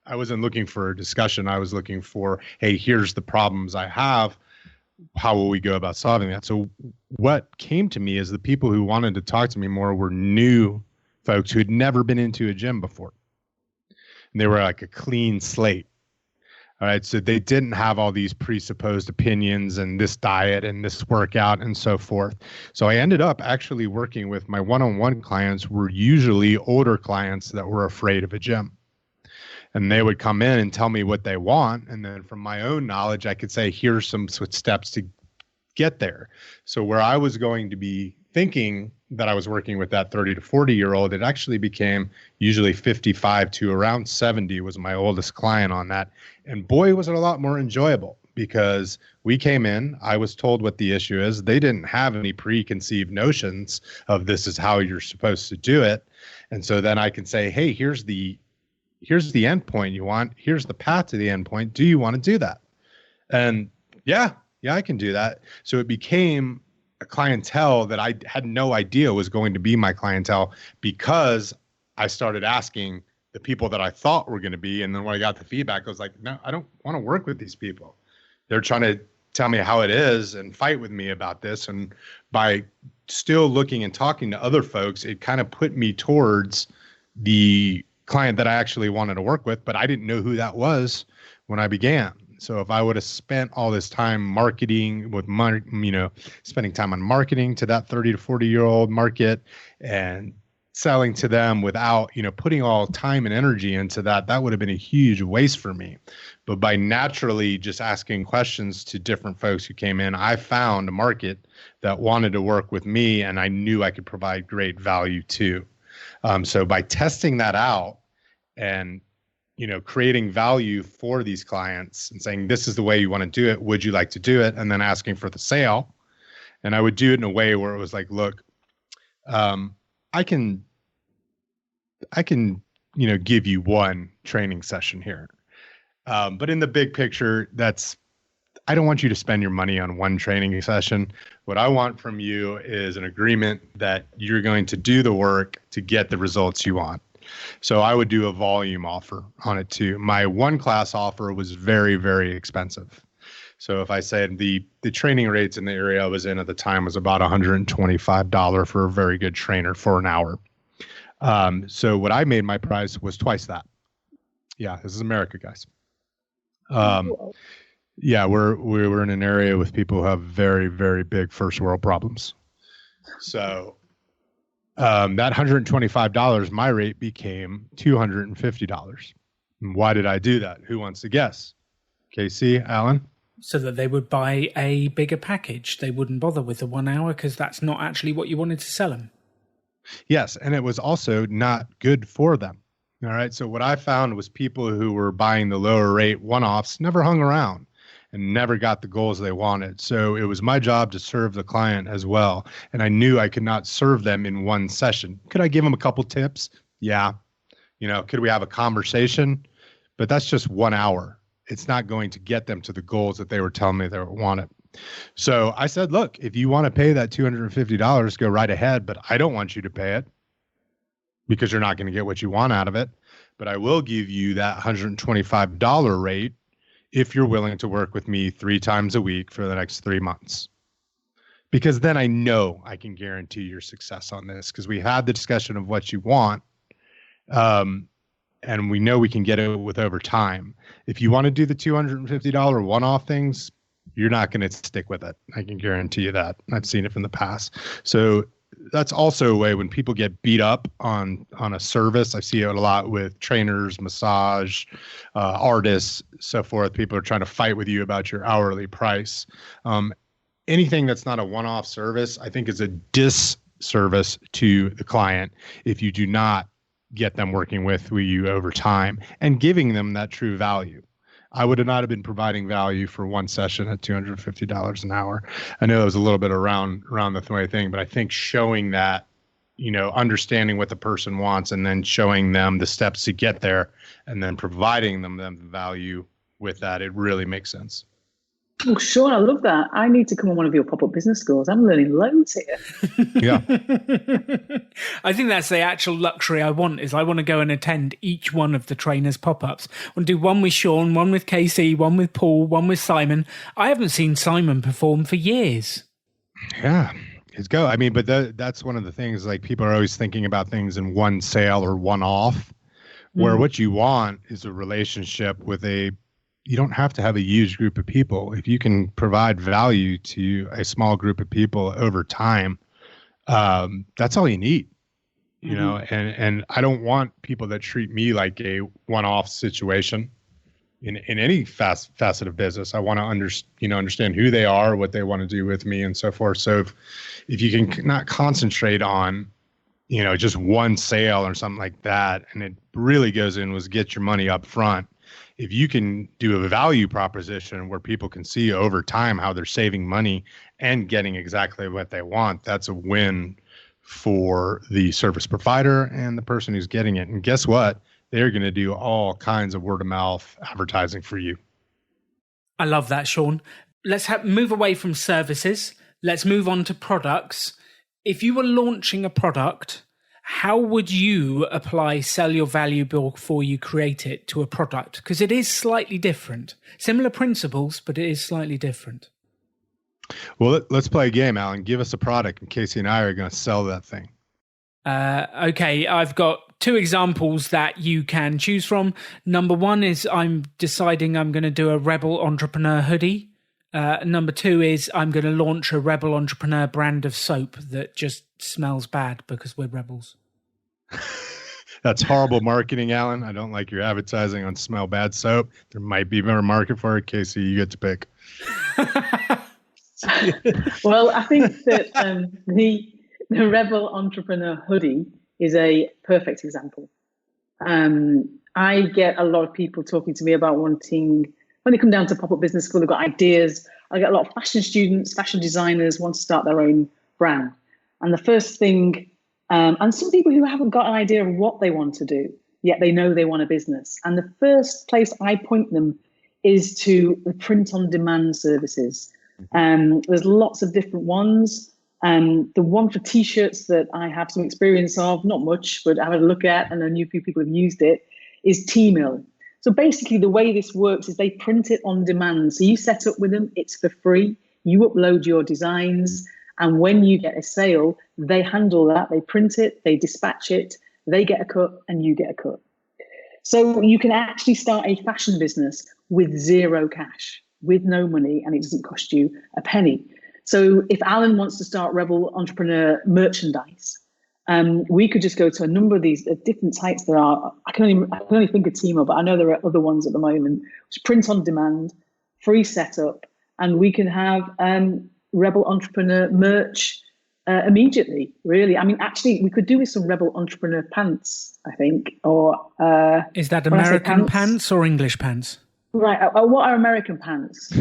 I wasn't looking for a discussion. I was looking for, hey, here's the problems I have. How will we go about solving that? So what came to me is the people who wanted to talk to me more were new folks who had never been into a gym before. And they were like a clean slate. All right. So they didn't have all these presupposed opinions and this diet and this workout and so forth. So I ended up actually working with my one-on-one clients were usually older clients that were afraid of a gym. And they would come in and tell me what they want. And then from my own knowledge, I could say, here's some steps to get there. So where I was going to be thinking that I was working with that 30 to 40-year-old, it actually became usually 55 to around 70 was my oldest client on that. And boy, was it a lot more enjoyable because we came in, I was told what the issue is. They didn't have any preconceived notions of this is how you're supposed to do it. And so then I can say, hey, here's the end point you want. Here's the path to the end point. Do you want to do that? And yeah, I can do that. So it became a clientele that I had no idea was going to be my clientele because I started asking the people that I thought were going to be. And then when I got the feedback, I was like, no, I don't want to work with these people. They're trying to tell me how it is and fight with me about this. And by still looking and talking to other folks, it kind of put me towards the client that I actually wanted to work with, but I didn't know who that was when I began. So if I would have spent all this time marketing with money, spending time on marketing to that 30 to 40-year-old market and selling to them without, putting all time and energy into that, that would have been a huge waste for me. But by naturally just asking questions to different folks who came in, I found a market that wanted to work with me and I knew I could provide great value to. So by testing that out and creating value for these clients and saying, this is the way you want to do it. Would you like to do it? And then asking for the sale. And I would do it in a way where it was like, look, I can, give you one training session here. But in the big picture, I don't want you to spend your money on one training session. What I want from you is an agreement that you're going to do the work to get the results you want. So I would do a volume offer on it too. My one class offer was very, very expensive. So if I said the training rates in the area I was in at the time was about $125 for a very good trainer for an hour. So what I made my price was twice that. Yeah, this is America, guys. Yeah, we're in an area with people who have very, very big first world problems. So That $125, my rate became $250. And why did I do that? Who wants to guess? Casey, Alan? So that they would buy a bigger package. They wouldn't bother with the 1 hour because that's not actually what you wanted to sell them. Yes, and it was also not good for them. All right. So what I found was people who were buying the lower rate one-offs never hung around and never got the goals they wanted. So it was my job to serve the client as well. And I knew I could not serve them in one session. Could I give them a couple tips? Yeah. Could we have a conversation? But that's just 1 hour. It's not going to get them to the goals that they were telling me they wanted. So I said, look, if you want to pay that $250, go right ahead, but I don't want you to pay it because you're not going to get what you want out of it. But I will give you that $125 rate if you're willing to work with me 3 times a week for the next 3 months. Because then I know I can guarantee your success on this because we had the discussion of what you want. And we know we can get it with over time. If you want to do the $250 one-off things, you're not going to stick with it. I can guarantee you that. I've seen it from the past. So that's also a way when people get beat up on a service. I see it a lot with trainers, massage, artists, so forth. People are trying to fight with you about your hourly price. Anything that's not a one-off service, I think is a disservice to the client if you do not get them working with you over time and giving them that true value. I would not have been providing value for one session at $250 an hour. I know it was a little bit around the way thing, but I think showing that, understanding what the person wants and then showing them the steps to get there and then providing them the value with that, it really makes sense. Oh, Sean, I love that. I need to come on one of your pop-up business schools. I'm learning loads here. Yeah. I think that's the actual luxury I want to go and attend each one of the trainers' pop-ups. I want to do one with Sean, one with Casey, one with Paul, one with Simon. I haven't seen Simon perform for years. Yeah. Let's go. I mean, but that's one of the things, like people are always thinking about things in one sale or one off, where what you want is a relationship with you don't have to have a huge group of people. If you can provide value to a small group of people over time, that's all you need, and I don't want people that treat me like a one-off situation in any facet of business. I want to understand who they are, what they want to do with me and so forth. So if you can not concentrate on, just one sale or something like that, and it really goes in was get your money up front. If you can do a value proposition where people can see over time how they're saving money and getting exactly what they want, that's a win for the service provider and the person who's getting it. And guess what? They're going to do all kinds of word of mouth advertising for you. I love that, Sean. Let's move away from services. Let's move on to products. If you were launching a product, how would you apply sell your value before you create it to a product? Because it is slightly different. Similar principles, but it is slightly different. Well, let's play a game, Alan. Give us a product, and Casey and I are going to sell that thing. Okay, I've got 2 examples that you can choose from. Number 1 is I'm deciding I'm going to do a Rebel Entrepreneur hoodie. Number 2 is I'm going to launch a Rebel Entrepreneur brand of soap that just smells bad because we're rebels. That's horrible marketing, Alan. I don't like your advertising on smell bad soap. There might be a better market for it. Casey, you get to pick. Well, I think that the Rebel Entrepreneur hoodie is a perfect example. I get a lot of people talking to me about wanting, when they come down to pop-up business school, they've got ideas. I get a lot of fashion students, fashion designers want to start their own brand. And the first thing, and some people who haven't got an idea of what they want to do, yet they know they want a business. And the first place I point them is to the print-on-demand services. There's lots of different ones. The one for T-shirts that I have some experience of, not much, but I had a look at, and I knew a few people have used it, is T-Mill. So basically the way this works is they print it on demand. So you set up with them, it's for free. You upload your designs, and when you get a sale, they handle that. They print it, they dispatch it, they get a cut, and you get a cut. So you can actually start a fashion business with zero cash, with no money, and it doesn't cost you a penny. So if Alan wants to start Rebel Entrepreneur merchandise, We could just go to a number of these different sites there are. I can only think of Timo, but I know there are other ones at the moment. It's print on demand, free setup, and we can have Rebel Entrepreneur merch immediately. Really, I mean, actually, we could do with some Rebel Entrepreneur pants, I think. Or is that American pants or English pants? Right. What are American pants?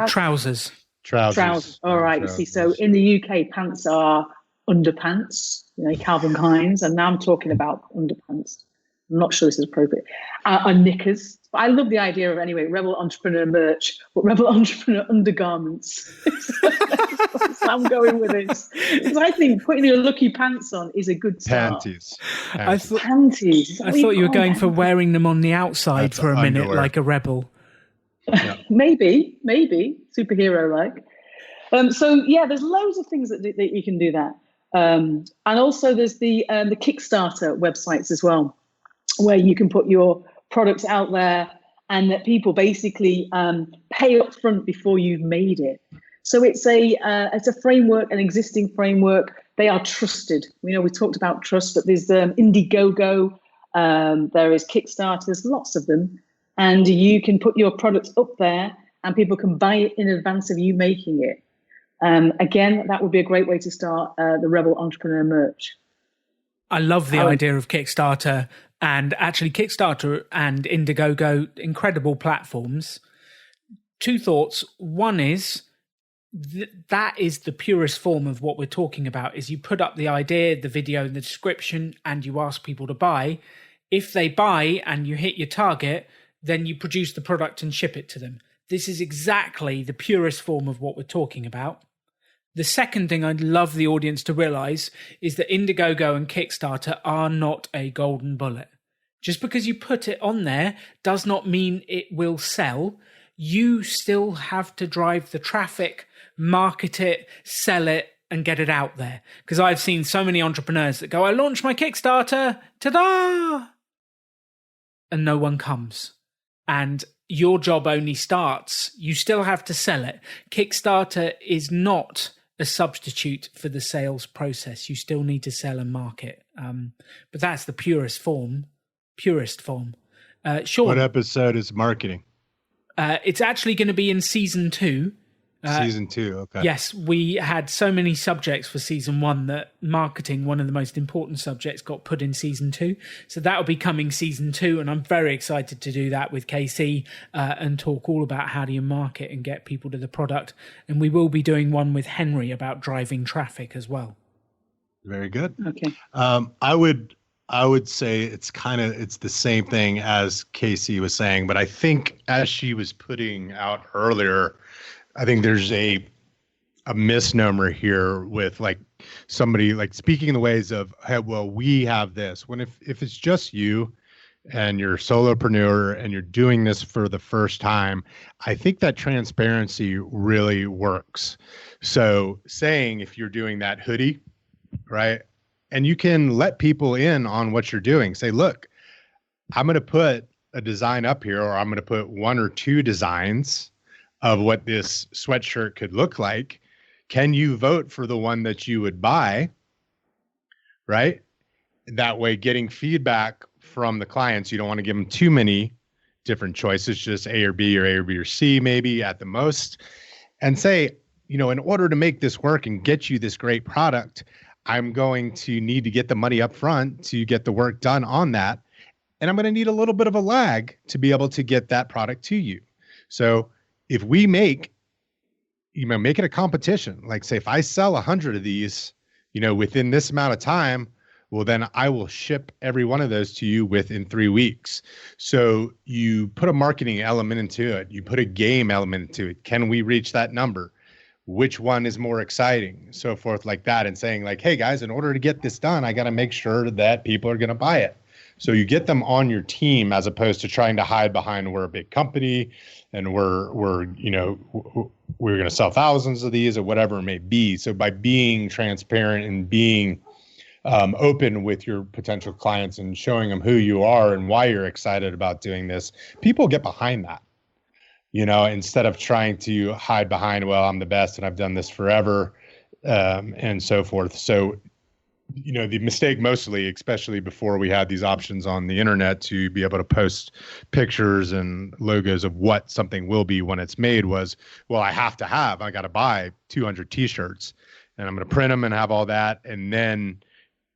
Trousers. Trousers. All right. Trousers. You see, so in the UK, pants are underpants, Calvin Klein's, and now I'm talking about underpants. I'm not sure this is appropriate. And knickers. But I love the idea of, anyway, Rebel Entrepreneur merch, but Rebel Entrepreneur undergarments. That's how I'm going with this. Because I think putting your lucky pants on is a good start. Panties. I thought you were going for wearing them on the outside for a minute, like a rebel. Yeah. maybe superhero-like. So yeah, there's loads of things that you can do that. And also there's the Kickstarter websites as well, where you can put your products out there and that people basically pay up front before you've made it. So it's a framework, an existing framework. They are trusted. We talked about trust, but there's Indiegogo, there is Kickstarter, there's lots of them. And you can put your products up there and people can buy it in advance of you making it. Again, that would be a great way to start the Rebel Entrepreneur merch. I love the idea of Kickstarter, and actually Kickstarter and Indiegogo, incredible platforms. Two thoughts. One is that is the purest form of what we're talking about, is you put up the idea, the video, the description, and you ask people to buy. If they buy and you hit your target, then you produce the product and ship it to them. This is exactly the purest form of what we're talking about. The second thing I'd love the audience to realize is that Indiegogo and Kickstarter are not a golden bullet. Just because you put it on there does not mean it will sell. You still have to drive the traffic, market it, sell it, and get it out there. Because I've seen so many entrepreneurs that go, I launched my Kickstarter, ta-da! And no one comes. And your job only starts. You still have to sell it. Kickstarter is not a substitute for the sales process. You still need to sell and market. But that's the purest form. Sean. What episode is marketing? It's actually going to be in season 2. Season 2, okay. Yes, we had so many subjects for season 1 that marketing, one of the most important subjects, got put in season 2. So that'll be coming season 2, and I'm very excited to do that with KC and talk all about how do you market and get people to the product. And we will be doing one with Henry about driving traffic as well. Very good. Okay. I would say it's the same thing as Casey was saying, but I think as she was putting out earlier, I think there's a misnomer here with like somebody like speaking in the ways of, hey, well, we have this. When if it's just you and you're a solopreneur and you're doing this for the first time, I think that transparency really works. So saying if you're doing that hoodie, right? And you can let people in on what you're doing. Say, look, I'm going to put a design up here, or I'm going to put 1 or 2 designs of what this sweatshirt could look like. Can you vote for the one that you would buy? Right? That way, getting feedback from the clients, you don't want to give them too many different choices, just A or B or C, maybe at the most. And say, in order to make this work and get you this great product, I'm going to need to get the money up front to get the work done on that. And I'm going to need a little bit of a lag to be able to get that product to you. So if we make it a competition, like say, if I sell 100 of these, within this amount of time, well, then I will ship every one of those to you within 3 weeks. So you put a marketing element into it. You put a game element into it. Can we reach that number? Which one is more exciting? So forth like that. And saying like, hey guys, in order to get this done, I got to make sure that people are going to buy it. So you get them on your team as opposed to trying to hide behind, we're a big company and we're going to sell thousands of these or whatever it may be. So by being transparent and being open with your potential clients and showing them who you are and why you're excited about doing this, people get behind that, instead of trying to hide behind, well, I'm the best and I've done this forever, and so forth. So the mistake mostly, especially before we had these options on the internet to be able to post pictures and logos of what something will be when it's made was, well, I got to buy 200 t-shirts and I'm going to print them and have all that. And then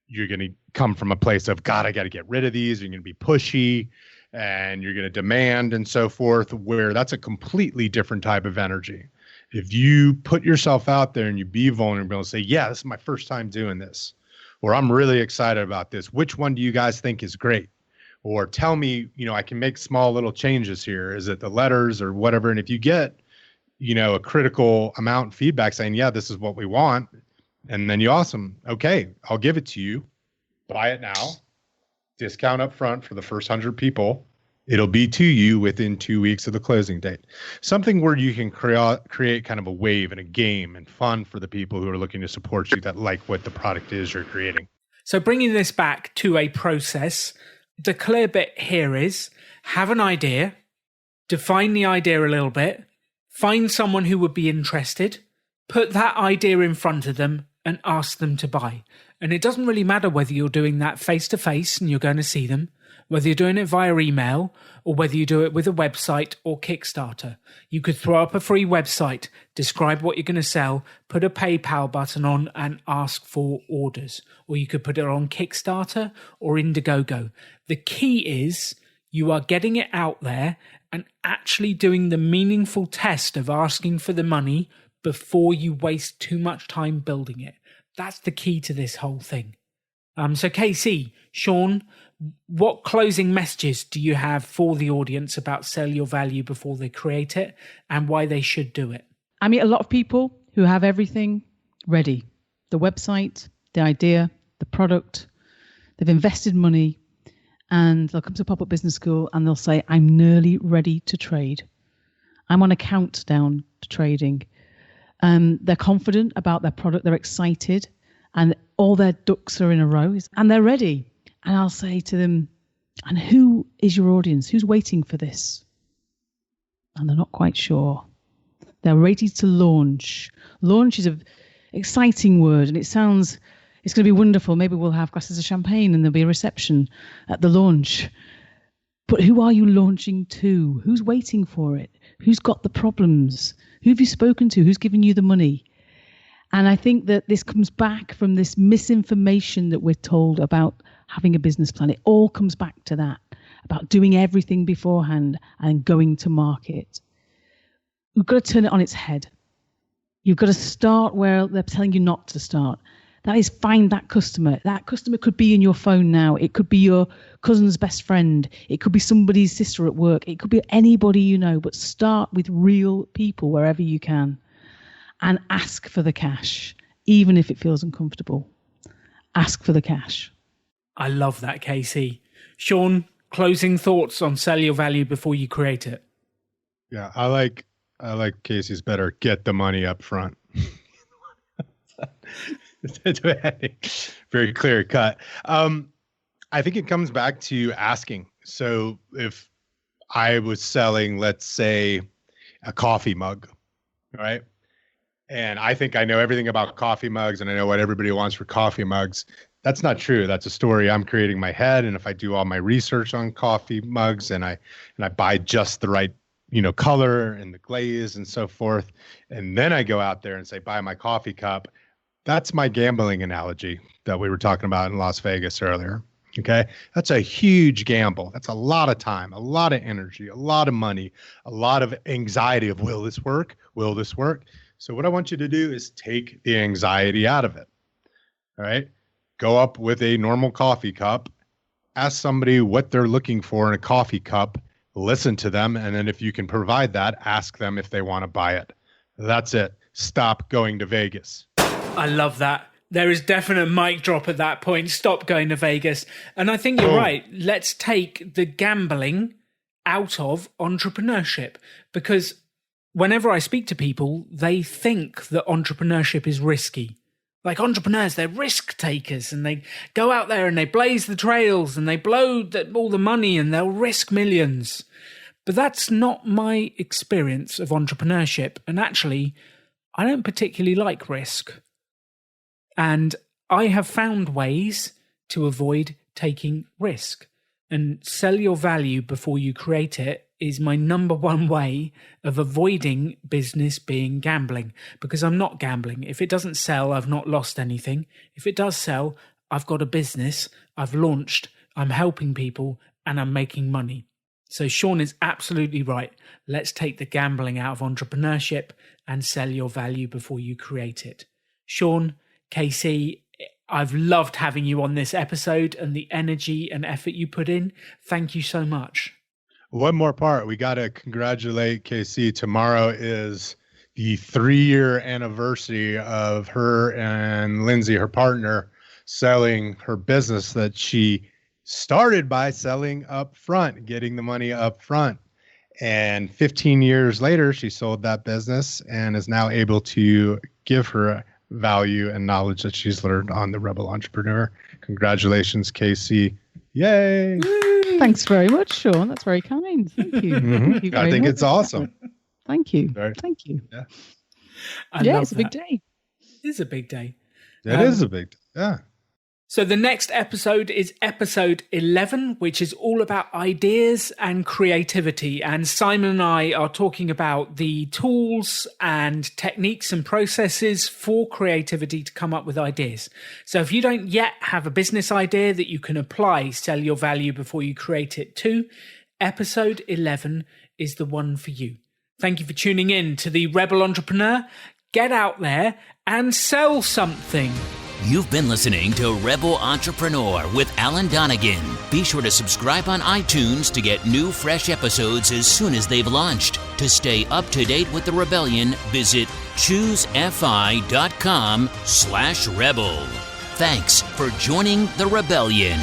you're going to come from a place of, God, I got to get rid of these. You're going to be pushy and you're going to demand and so forth, where that's a completely different type of energy. If you put yourself out there and you be vulnerable and say, yeah, this is my first time doing this, or I'm really excited about this. Which one do you guys think is great? Or tell me, I can make small little changes here. Is it the letters or whatever? And if you get, a critical amount of feedback saying, yeah, this is what we want. And then okay, I'll give it to you. Buy it now. Discount up front for the first 100 people. It'll be to you within 2 weeks of the closing date. Something where you can create kind of a wave and a game and fun for the people who are looking to support you that like what the product is you're creating. So bringing this back to a process, the clear bit here is have an idea, define the idea a little bit, find someone who would be interested, put that idea in front of them and ask them to buy. And it doesn't really matter whether you're doing that face-to-face and you're going to see them, whether you're doing it via email or whether you do it with a website or Kickstarter. You could throw up a free website, describe what you're going to sell, put a PayPal button on and ask for orders. Or you could put it on Kickstarter or Indiegogo. The key is you are getting it out there and actually doing the meaningful test of asking for the money before you waste too much time building it. That's the key to this whole thing. So Casey, Sean, what closing messages do you have for the audience about sell your value before they create it and why they should do it? I meet a lot of people who have everything ready. The website, the idea, the product. They've invested money and they'll come to Pop-Up Business School and they'll say, I'm nearly ready to trade. I'm on a countdown to trading. They're confident about their product. They're excited and all their ducks are in a row and they're ready. And I'll say to them, and who is your audience? Who's waiting for this? And they're not quite sure. They're ready to launch. Launch is an exciting word and it's going to be wonderful. Maybe we'll have glasses of champagne and there'll be a reception at the launch. But who are you launching to? Who's waiting for it? Who's got the problems? Who have you spoken to? Who's giving you the money? And I think that this comes back from this misinformation that we're told about having a business plan. It all comes back to that, about doing everything beforehand and going to market. We've got to turn it on its head. You've got to start where they're telling you not to start. That is, find that customer. That customer could be in your phone now. It could be your cousin's best friend. It could be somebody's sister at work. It could be anybody you know, but start with real people wherever you can and ask for the cash, even if it feels uncomfortable. Ask for the cash. I love that, Casey. Sean, closing thoughts on sell your value before you create it. Yeah, I like Casey's better. Get the money up front. Very clear cut. I think it comes back to asking. So if I was selling, let's say, a coffee mug, right? And I think I know everything about coffee mugs and I know what everybody wants for coffee mugs. That's not true. That's a story I'm creating in my head. And if I do all my research on coffee mugs and I buy just the right, color and the glaze and so forth, and then I go out there and say, buy my coffee cup. That's my gambling analogy that we were talking about in Las Vegas earlier. Okay. That's a huge gamble. That's a lot of time, a lot of energy, a lot of money, a lot of anxiety of, will this work? Will this work? So what I want you to do is take the anxiety out of it. All right. Go up with a normal coffee cup, ask somebody what they're looking for in a coffee cup, listen to them. And then if you can provide that, ask them if they want to buy it. That's it. Stop going to Vegas. I love that. There is definite mic drop at that point. Stop going to Vegas. And I think you're right. Let's take the gambling out of entrepreneurship, because whenever I speak to people, they think that entrepreneurship is risky. Like entrepreneurs, they're risk takers and they go out there and they blaze the trails and they blow all the money and they'll risk millions. But that's not my experience of entrepreneurship. And actually, I don't particularly like risk. And I have found ways to avoid taking risk, and sell your value before you create it is my number one way of avoiding business being gambling, because I'm not gambling. If it doesn't sell, I've not lost anything. If it does sell, I've got a business, I've launched, I'm helping people, and I'm making money. So Sean is absolutely right. Let's take the gambling out of entrepreneurship and sell your value before you create it. Sean, Casey, I've loved having you on this episode and the energy and effort you put in. Thank you so much. One more part. We got to congratulate KC. Tomorrow is the 3-year anniversary of her and Lindsay, her partner, selling her business that she started by selling up front, getting the money up front. And 15 years later, she sold that business and is now able to give her value and knowledge that she's learned on the Rebel Entrepreneur. Congratulations, Casey. Yay. Thanks very much, Sean. That's very kind. Thank you. Thank you I think much. it's awesome. Thank you. Very, Thank you. Yeah. It's a big day. It is a big day. It is a big day. Yeah. So the next episode is episode 11, which is all about ideas and creativity. And Simon and I are talking about the tools and techniques and processes for creativity to come up with ideas. So if you don't yet have a business idea that you can apply, sell your value before you create it to, episode 11 is the one for you. Thank you for tuning in to the Rebel Entrepreneur. Get out there and sell something. You've been listening to Rebel Entrepreneur with Alan Donegan. Be sure to subscribe on iTunes to get new, fresh episodes as soon as they've launched. To stay up to date with the Rebellion, visit choosefi.com/rebel. Thanks for joining the Rebellion.